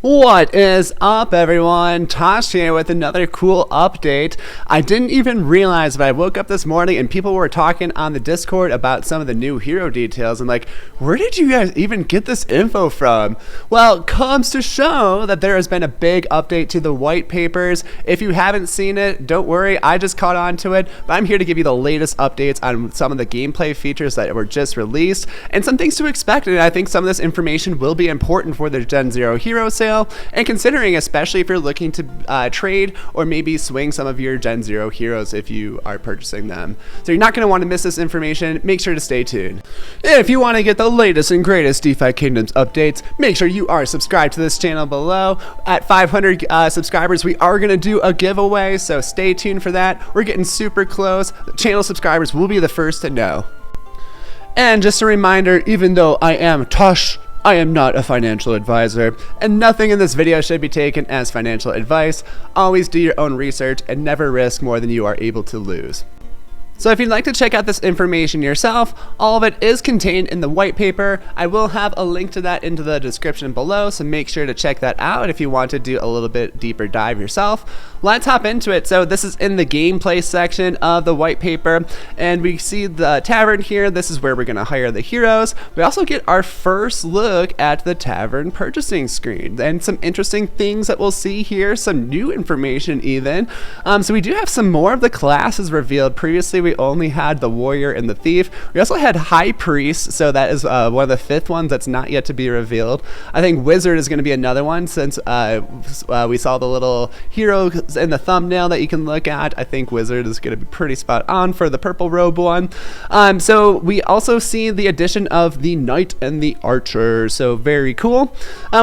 What is up, everyone? Tosh here with another cool update. I didn't even realize, but I woke up this morning and people were talking on the Discord about some of the new hero details. I'm like, where did you guys even get this info from? Well, it comes to show that there has been a big update to the white papers. If you haven't seen it, don't worry, I just caught on to it, but I'm here to give you the latest updates on some of the gameplay features that were just released and some things to expect. And I think some of this information will be important for the Gen 0 hero sale. And considering, especially if you're looking to trade or maybe swing some of your Gen 0 heroes if you are purchasing them. So you're not going to want to miss this information. Make sure to stay tuned. If you want to get the latest and greatest DeFi Kingdoms updates, make sure you are subscribed to this channel below. At 500 subscribers, we are going to do a giveaway, so stay tuned for that. We're getting super close. The channel subscribers will be the first to know. And just a reminder, even though I am Tosh, I am not a financial advisor, and nothing in this video should be taken as financial advice. Always do your own research and never risk more than you are able to lose. So if you'd like to check out this information yourself, all of it is contained in the white paper. I will have a link to that into the description below, so make sure to check that out if you want to do a little bit deeper dive yourself. Let's hop into it. So this is in the gameplay section of the white paper, and we see the tavern here. This is where we're going to hire the heroes. We also get our first look at the tavern purchasing screen and some interesting things that we'll see here, some new information even. So we do have some more of the classes revealed. Previously we only had the warrior and the thief. We also had high priest, so that is one of the fifth ones that's not yet to be revealed. I think wizard is going to be another one, since we saw the little hero in the thumbnail that you can look at. I think wizard is going to be pretty spot on for the purple robe one. So we also see the addition of the knight and the archer, so very cool.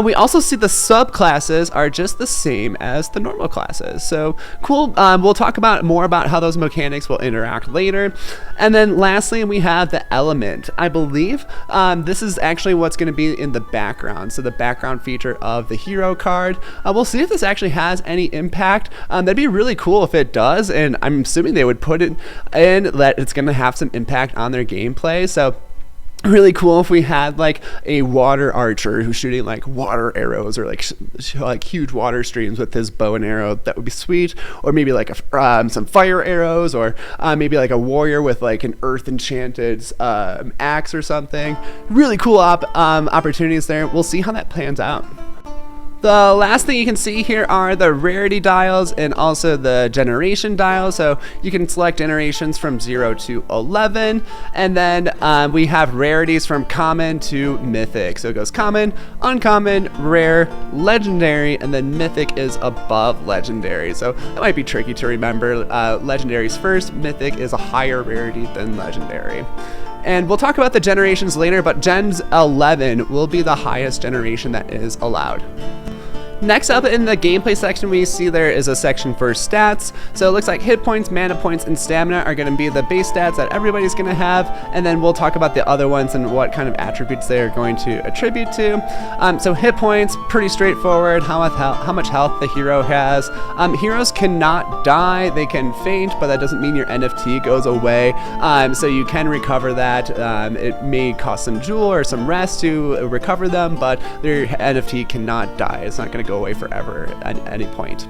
We also see the subclasses are just the same as the normal classes, so cool. We'll talk more about how those mechanics will interact later. And then lastly, we have the element. I believe this is actually what's going to be in the background, so the background feature of the hero card. We'll see if this actually has any impact. That'd be really cool if it does, and I'm assuming they would put it in that it's going to have some impact on their gameplay. So really cool if we had like a water archer who's shooting like water arrows or like huge water streams with his bow and arrow. That would be sweet. Or maybe like some fire arrows, or maybe like a warrior with like an earth enchanted axe or something. Really cool opportunities there. We'll see how that plans out. The last thing you can see here are the rarity dials and also the generation dials. So you can select generations from 0 to 11, and then we have rarities from common to mythic. So it goes common, uncommon, rare, legendary, and then mythic is above legendary. So that might be tricky to remember. Legendary's first, mythic is a higher rarity than legendary. And we'll talk about the generations later, but Gen 11 will be the highest generation that is allowed. Next up in the gameplay section, we see there is a section for stats. So it looks like hit points, mana points, and stamina are going to be the base stats that everybody's going to have, and then we'll talk about the other ones and what kind of attributes they are going to attribute to. So hit points, pretty straightforward, how much health the hero has. Heroes cannot die, they can faint, but that doesn't mean your NFT goes away, so you can recover that. It may cost some jewel or some rest to recover them, but their NFT cannot die. It's not going to go away forever at any point.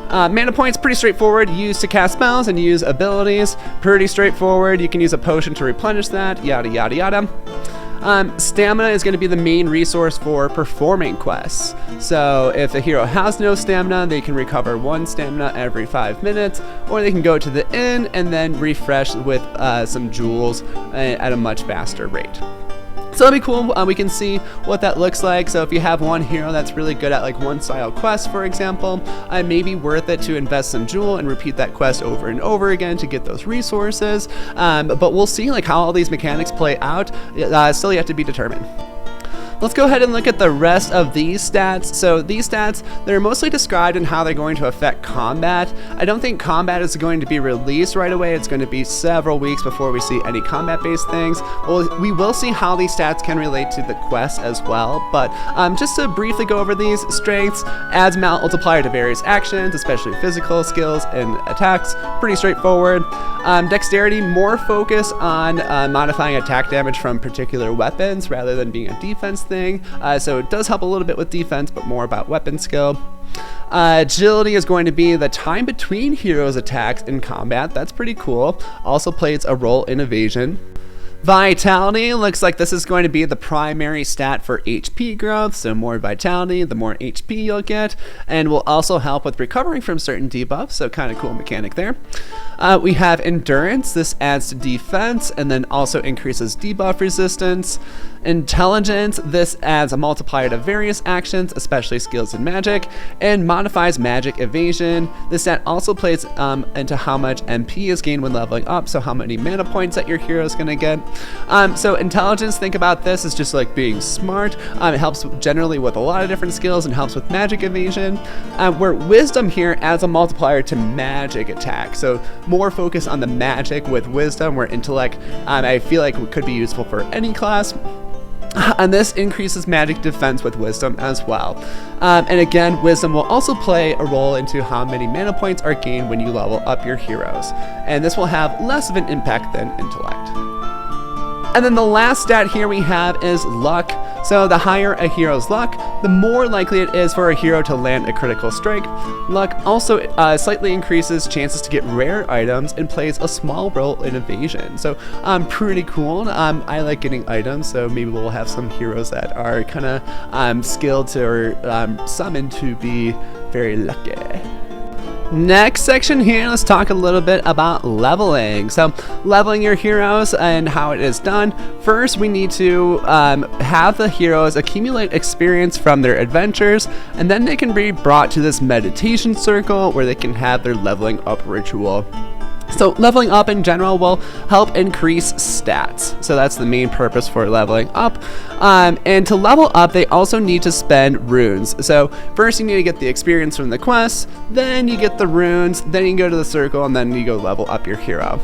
Mana points, pretty straightforward. Used to cast spells and use abilities. Pretty straightforward. You can use a potion to replenish that, yada yada yada. Stamina is going to be the main resource for performing quests. So if the hero has no stamina, they can recover 1 stamina every 5 minutes, or they can go to the inn and then refresh with some jewels at a much faster rate. So that'll be cool. We can see what that looks like. So if you have one hero that's really good at like one style quest, for example, it may be worth it to invest some jewel and repeat that quest over and over again to get those resources. But we'll see like how all these mechanics play out. Still yet to be determined. Let's go ahead and look at the rest of these stats. So these stats, they're mostly described in how they're going to affect combat. I don't think combat is going to be released right away. It's going to be several weeks before we see any combat-based things. Well, we will see how these stats can relate to the quest as well. But just to briefly go over these, strengths adds multiplier to various actions, especially physical skills and attacks. Pretty straightforward. Dexterity, more focus on modifying attack damage from particular weapons rather than being a defense thing. thing, so it does help a little bit with defense, but more about weapon skill. Agility is going to be the time between heroes' attacks in combat. That's pretty cool. Also plays a role in evasion. Vitality looks like this is going to be the primary stat for HP growth, so more vitality, the more HP you'll get, and will also help with recovering from certain debuffs, so kind of cool mechanic there. We have endurance. This adds to defense and then also increases debuff resistance. Intelligence, this adds a multiplier to various actions, especially skills and magic, and modifies magic evasion. This stat also plays into how much MP is gained when leveling up, so how many mana points that your hero is going to get. So intelligence, think about this as just like being smart. It helps generally with a lot of different skills and helps with magic evasion. Where wisdom here adds a multiplier to magic attack, so more focus on the magic with wisdom, where intellect I feel like could be useful for any class. And this increases magic defense with wisdom as well. And again, wisdom will also play a role into how many mana points are gained when you level up your heroes. And this will have less of an impact than intellect. And then the last stat here we have is luck. So the higher a hero's luck, the more likely it is for a hero to land a critical strike. Luck also slightly increases chances to get rare items and plays a small role in evasion. So pretty cool. I like getting items, so maybe we'll have some heroes that are kind of skilled to or summoned to be very lucky. Next section here, let's talk a little bit about leveling. So leveling your heroes and how it is done. First, we need to have the heroes accumulate experience from their adventures, and then they can be brought to this meditation circle where they can have their leveling up ritual. So leveling up in general will help increase stats. So that's the main purpose for leveling up. And to level up, they also need to spend runes. So first you need to get the experience from the quest, then you get the runes, then you can go to the circle, and then you go level up your hero.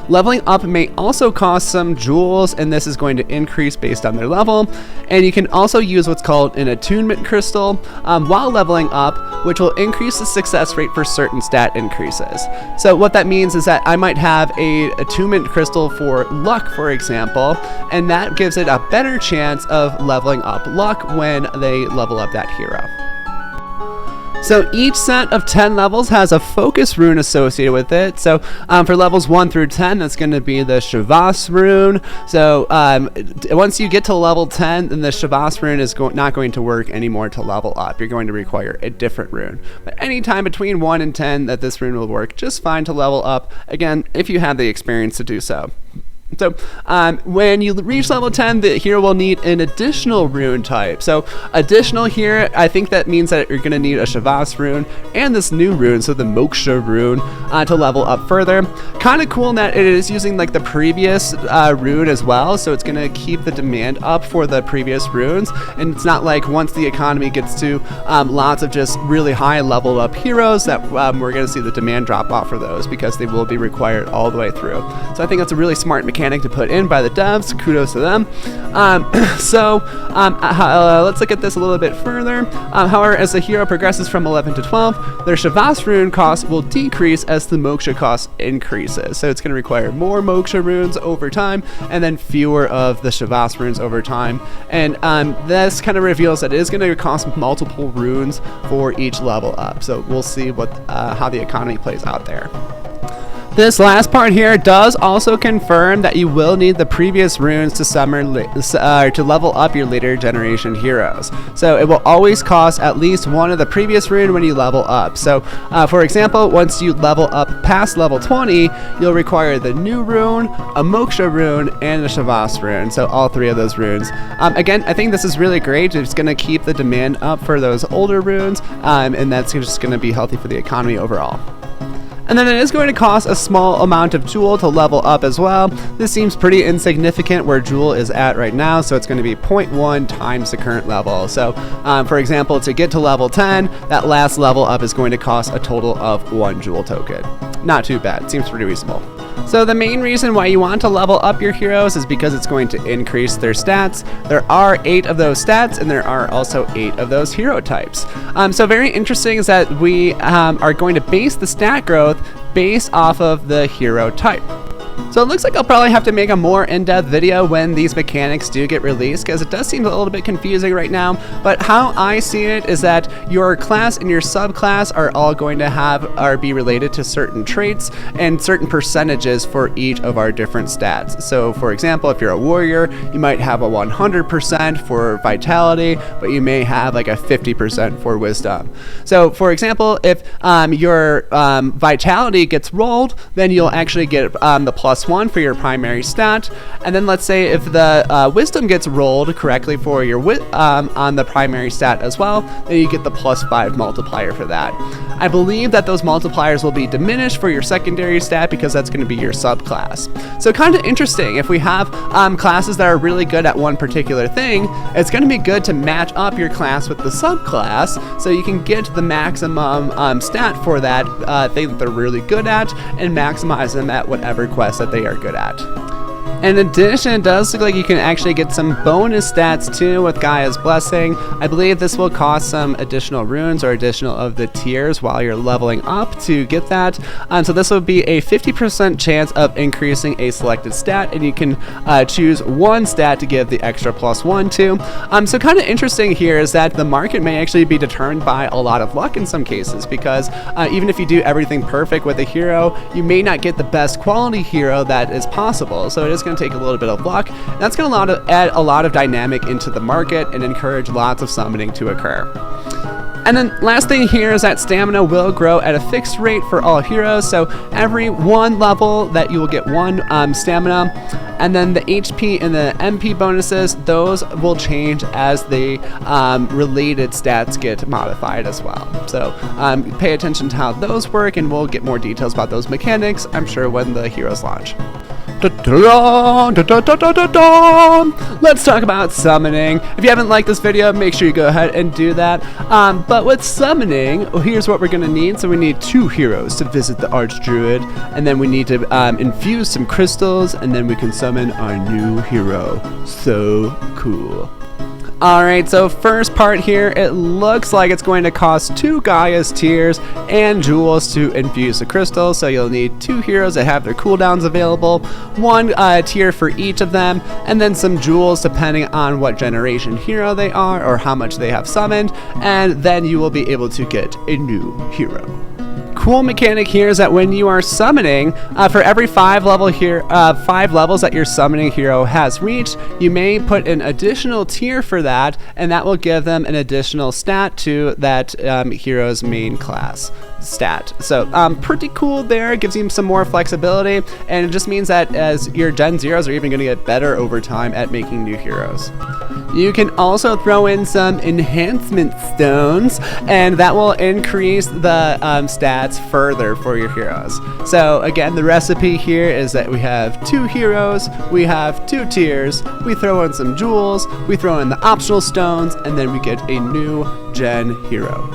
Leveling up may also cost some jewels, and this is going to increase based on their level. And you can also use what's called an attunement crystal while leveling up, which will increase the success rate for certain stat increases. So what that means is that I might have a attunement crystal for luck, for example, and that gives it a better chance of leveling up luck when they level up that hero. So each set of 10 levels has a focus rune associated with it. So for levels 1 through 10, that's going to be the Shavas rune. So once you get to level 10, then the Shavas rune is not going to work anymore to level up. You're going to require a different rune. But anytime between 1 and 10 that this rune will work just fine to level up, again, if you have the experience to do so. So when you reach level 10, the hero will need an additional rune type. So additional here, I think that means that you're going to need a Shavas rune and this new rune, so the Moksha rune, to level up further. Kind of cool in that it is using like the previous rune as well, so it's going to keep the demand up for the previous runes. And it's not like once the economy gets to lots of just really high leveled up heroes that we're going to see the demand drop off for those, because they will be required all the way through. So I think that's a really smart mechanic to put in by the devs. Kudos to them. Let's look at this a little bit further. However, as the hero progresses from 11 to 12, their Shavas rune cost will decrease as the Moksha cost increases. So it's going to require more Moksha runes over time and then fewer of the Shavas runes over time. And this kind of reveals that it is going to cost multiple runes for each level up. So we'll see what how the economy plays out there. This last part here does also confirm that you will need the previous runes to to level up your later generation heroes. So it will always cost at least one of the previous rune when you level up. So for example, once you level up past level 20, you'll require the new rune, a Moksha rune, and a Shavas rune. So all three of those runes. Again, I think this is really great. It's going to keep the demand up for those older runes, and that's just going to be healthy for the economy overall. And then it is going to cost a small amount of jewel to level up as well. This seems pretty insignificant where jewel is at right now, so it's going to be 0.1 times the current level. So for example, to get to level 10, that last level up is going to cost a total of 1 jewel token. Not too bad, seems pretty reasonable. So the main reason why you want to level up your heroes is because it's going to increase their stats. There are 8 of those stats, and there are also 8 of those hero types. So very interesting is that we are going to base the stat growth based off of the hero type. So it looks like I'll probably have to make a more in-depth video when these mechanics do get released, because it does seem a little bit confusing right now. But how I see it is that your class and your subclass are all going to have or be related to certain traits and certain percentages for each of our different stats. So for example, if you're a warrior, you might have a 100% for vitality, but you may have like a 50% for wisdom. So for example, if your vitality gets rolled, then you'll actually get the +1 for your primary stat. And then let's say if the wisdom gets rolled correctly for your on the primary stat as well, then you get the +5 multiplier for that. I believe that those multipliers will be diminished for your secondary stat because that's going to be your subclass. So kind of interesting. If we have classes that are really good at one particular thing, it's going to be good to match up your class with the subclass so you can get the maximum stat for that thing that they're really good at and maximize them at whatever quest that they are good at. In addition, it does look like you can actually get some bonus stats too with Gaia's Blessing. I believe this will cost some additional runes or additional of the tiers while you're leveling up to get that. So this will be a 50% chance of increasing a selected stat, and you can choose one stat to give the extra +1 to. So kind of interesting here is that the market may actually be determined by a lot of luck in some cases, because even if you do everything perfect with a hero, you may not get the best quality hero that is possible. So it is going to take a little bit of luck. That's going to add a lot of dynamic into the market and encourage lots of summoning to occur. And then last thing here is that stamina will grow at a fixed rate for all heroes. So every 1 level that you will get 1 stamina. And then the HP and the MP bonuses, those will change as the related stats get modified as well. So pay attention to how those work, and we'll get more details about those mechanics, I'm sure, when the heroes launch. Let's talk about summoning. If you haven't liked this video, make sure you go ahead and do that. But with summoning, here's what we're going to need. So we need 2 heroes to visit the Archdruid, and then we need to infuse some crystals, and then we can summon our new hero. So cool. Alright, so first part here, it looks like it's going to cost 2 Gaia's tears and jewels to infuse the crystals, so you'll need 2 heroes that have their cooldowns available, 1 tier for each of them, and then some jewels depending on what generation hero they are or how much they have summoned, and then you will be able to get a new hero. Cool mechanic here is that when you are summoning, for every 5 levels that your summoning hero has reached, you may put an additional tier for that, and that will give them an additional stat to that hero's main class stat. So pretty cool there. It gives you some more flexibility, and it just means that as your Gen 0s are even going to get better over time at making new heroes. You can also throw in some enhancement stones, and that will increase the stats further for your heroes. So again, the recipe here is that we have 2 heroes, we have 2 tiers, we throw in some jewels, we throw in the optional stones, and then we get a new gen hero.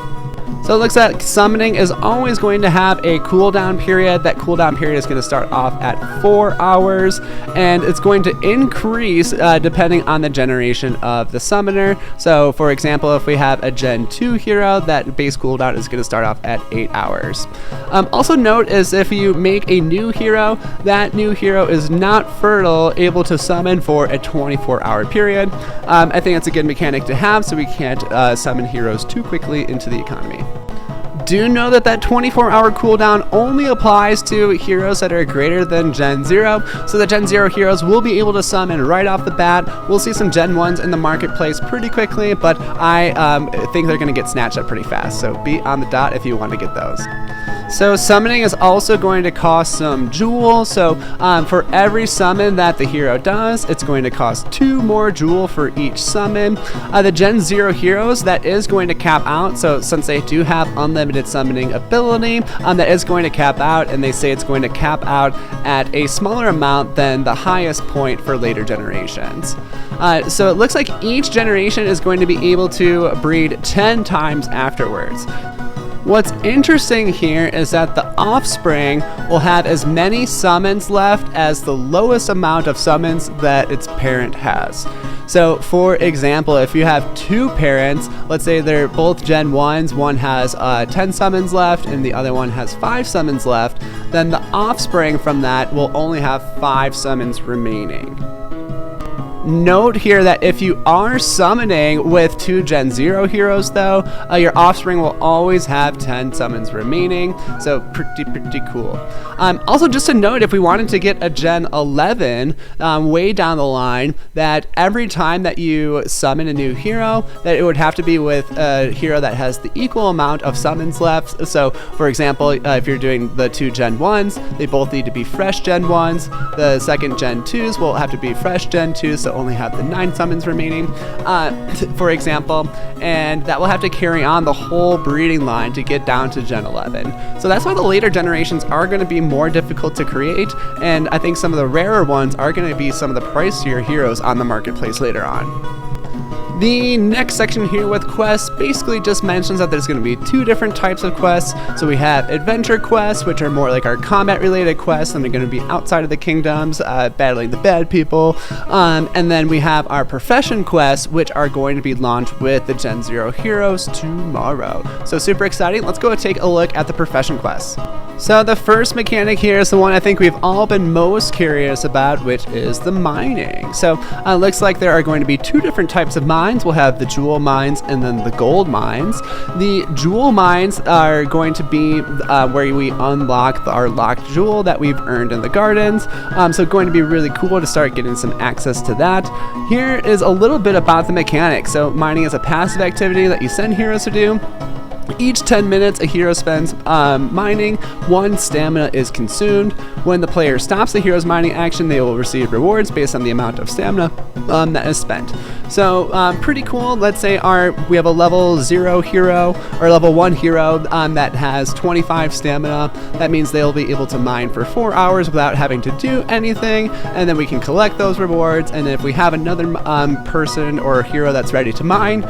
So it looks like summoning is always going to have a cooldown period. That cooldown period is going to start off at 4 hours, and it's going to increase depending on the generation of the summoner. So for example, if we have a Gen 2 hero, that base cooldown is going to start off at 8 hours. Also note is if you make a new hero, that new hero is not able to summon for a 24-hour period. I think that's a good mechanic to have so we can't summon heroes too quickly into the economy. Do know that 24-hour cooldown only applies to heroes that are greater than Gen 0, so the Gen 0 heroes will be able to summon right off the bat. We'll see some Gen 1s in the marketplace pretty quickly, but I think they're going to get snatched up pretty fast, so be on the dot if you want to get those. So summoning is also going to cost some jewels. So for every summon that the hero does, it's going to cost 2 more jewel for each summon. The Gen 0 heroes, that is going to cap out. So since they do have unlimited summoning ability, that is going to cap out, and they say it's going to cap out at a smaller amount than the highest point for later generations. So it looks like each generation is going to be able to breed 10 times afterwards. What's interesting here is that the offspring will have as many summons left as the lowest amount of summons that its parent has. So for example, if you have two parents, let's say they're both Gen 1s, one has 10 summons left and the other one has 5 summons left, then the offspring from that will only have 5 summons remaining. Note here that if you are summoning with 2 Gen 0 heroes though, your offspring will always have 10 summons remaining, so pretty cool. Also just a note, if we wanted to get a Gen 11 way down the line, that every time that you summon a new hero, that it would have to be with a hero that has the equal amount of summons left. So for example, if you're doing the 2 Gen 1s, they both need to be fresh Gen 1s. The second Gen 2s will have to be fresh Gen 2s, so only have the 9 summons remaining, for example, and that will have to carry on the whole breeding line to get down to Gen 11. So that's why the later generations are going to be more difficult to create, and I think some of the rarer ones are going to be some of the pricier heroes on the marketplace later on. The next section here with quests basically just mentions that there's going to be 2 different types of quests. So we have adventure quests, which are more like our combat related quests, and they're going to be outside of the kingdoms, battling the bad people. And then we have our profession quests, which are going to be launched with the Gen 0 heroes tomorrow. So super exciting. Let's go take a look at the profession quests. So the first mechanic here is the one I think we've all been most curious about, which is the mining. So it looks like there are going to be 2 different types of mines. We'll have the jewel mines and then the gold mines. The jewel mines are going to be where we unlock our locked jewel that we've earned in the gardens. So going to be really cool to start getting some access to that. Here is a little bit about the mechanics. So mining is a passive activity that you send heroes to do. Each 10 minutes, a hero spends mining, 1 stamina is consumed. When the player stops the hero's mining action, they will receive rewards based on the amount of stamina that is spent. So pretty cool. Let's say we have a level 0 hero or level 1 hero that has 25 stamina. That means they'll be able to mine for 4 hours without having to do anything, and then we can collect those rewards. And if we have another person or hero that's ready to mine,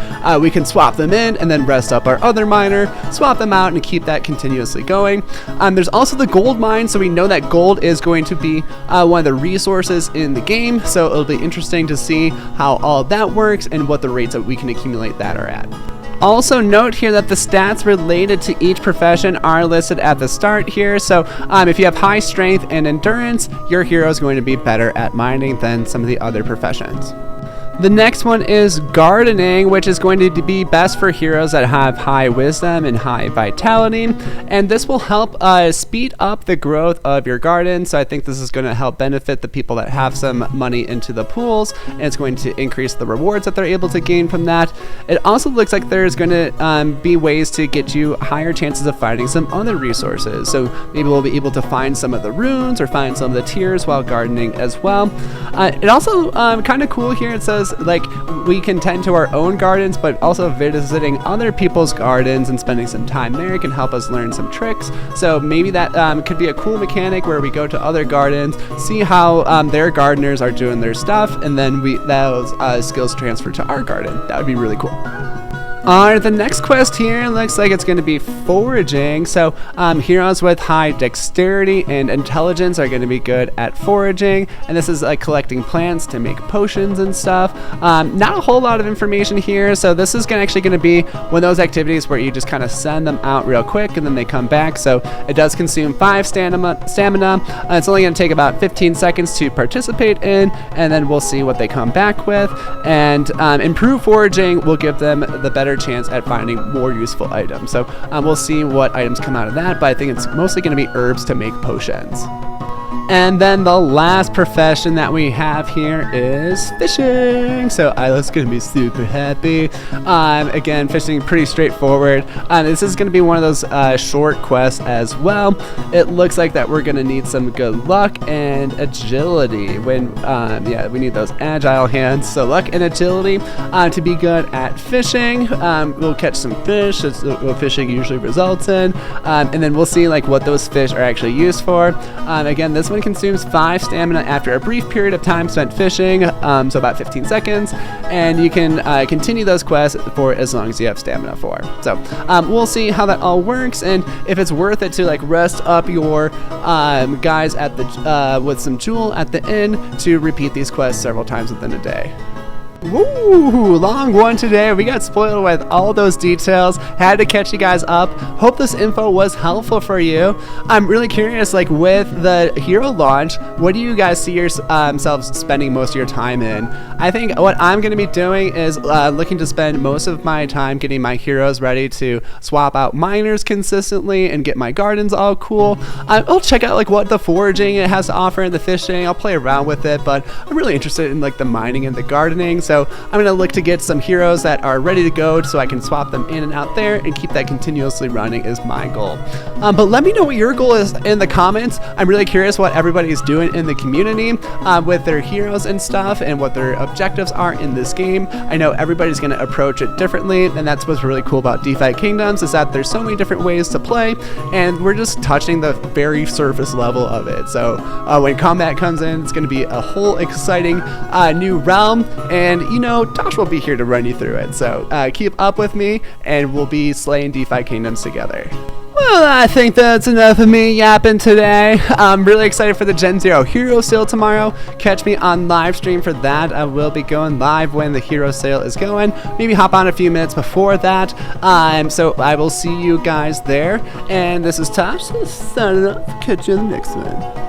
we can swap them in and then rest up our other miner, swap them out, and keep that continuously going. There's also the gold mine, so we know that gold is going to be one of the resources in the game, so it'll be interesting to see how all that works and what the rates that we can accumulate that are at. Also note here that the stats related to each profession are listed at the start here. So if you have high strength and endurance, your hero is going to be better at mining than some of the other professions. The next one is gardening, which is going to be best for heroes that have high wisdom and high vitality, and this will help speed up the growth of your garden. So I think this is going to help benefit the people that have some money into the pools, and it's going to increase the rewards that they're able to gain from that. It also looks like there's going to be ways to get you higher chances of finding some other resources. So maybe we'll be able to find some of the runes or find some of the tiers while gardening as well. It also kind of cool here. It says like we can tend to our own gardens, but also visiting other people's gardens and spending some time there can help us learn some tricks. So maybe that could be a cool mechanic where we go to other gardens, see how their gardeners are doing their stuff, and then those skills transfer to our garden. That would be really cool. The next quest here looks like it's going to be foraging. So heroes with high dexterity and intelligence are going to be good at foraging, and this is like collecting plants to make potions and stuff. Not a whole lot of information here, so this is actually going to be one of those activities where you just kind of send them out real quick and then they come back. So it does consume 5 stamina. It's only going to take about 15 seconds to participate in, and then we'll see what they come back with. And improved foraging will give them the better chance at finding more useful items. So we'll see what items come out of that, but I think it's mostly going to be herbs to make potions. And then the last profession that we have here is fishing. So Isla's going to be super happy. Again, fishing pretty straightforward. This is going to be one of those short quests as well. It looks like that we're going to need some good luck and agility. We need those agile hands. So luck and agility to be good at fishing. We'll catch some fish. That's what fishing usually results in. And then we'll see like what those fish are actually used for. Again, this this one consumes 5 stamina after a brief period of time spent fishing, so about 15 seconds, and you can continue those quests for as long as you have stamina for. So we'll see how that all works, and if it's worth it to like rest up your guys at the with some jewel at the inn to repeat these quests several times within a day. Woo! Long one today. We got spoiled with all those details. Had to catch you guys up. Hope this info was helpful for you. I'm really curious, like with the hero launch, what do you guys see yourselves spending most of your time in? I think what I'm going to be doing is looking to spend most of my time getting my heroes ready to swap out miners consistently and get my gardens all cool. I'll check out like what the foraging it has to offer and the fishing. I'll play around with it, but I'm really interested in like the mining and the gardening. So I'm going to look to get some heroes that are ready to go so I can swap them in and out there and keep that continuously running is my goal. But let me know what your goal is in the comments. I'm really curious what everybody's doing in the community with their heroes and stuff and what their objectives are in this game. I know everybody's going to approach it differently, and that's what's really cool about DeFi Kingdoms is that there's so many different ways to play, and we're just touching the very surface level of it. So when combat comes in, it's going to be a whole exciting new realm, and you know, Tosh will be here to run you through it. So keep up with me, and we'll be slaying DeFi Kingdoms together. Well, I think that's enough of me yapping today. I'm really excited for the Gen 0 Hero Sale tomorrow. Catch me on live stream for that. I will be going live when the Hero Sale is going. Maybe hop on a few minutes before that. So I will see you guys there. And this is Tosh. Signing off. Catch you in the next one.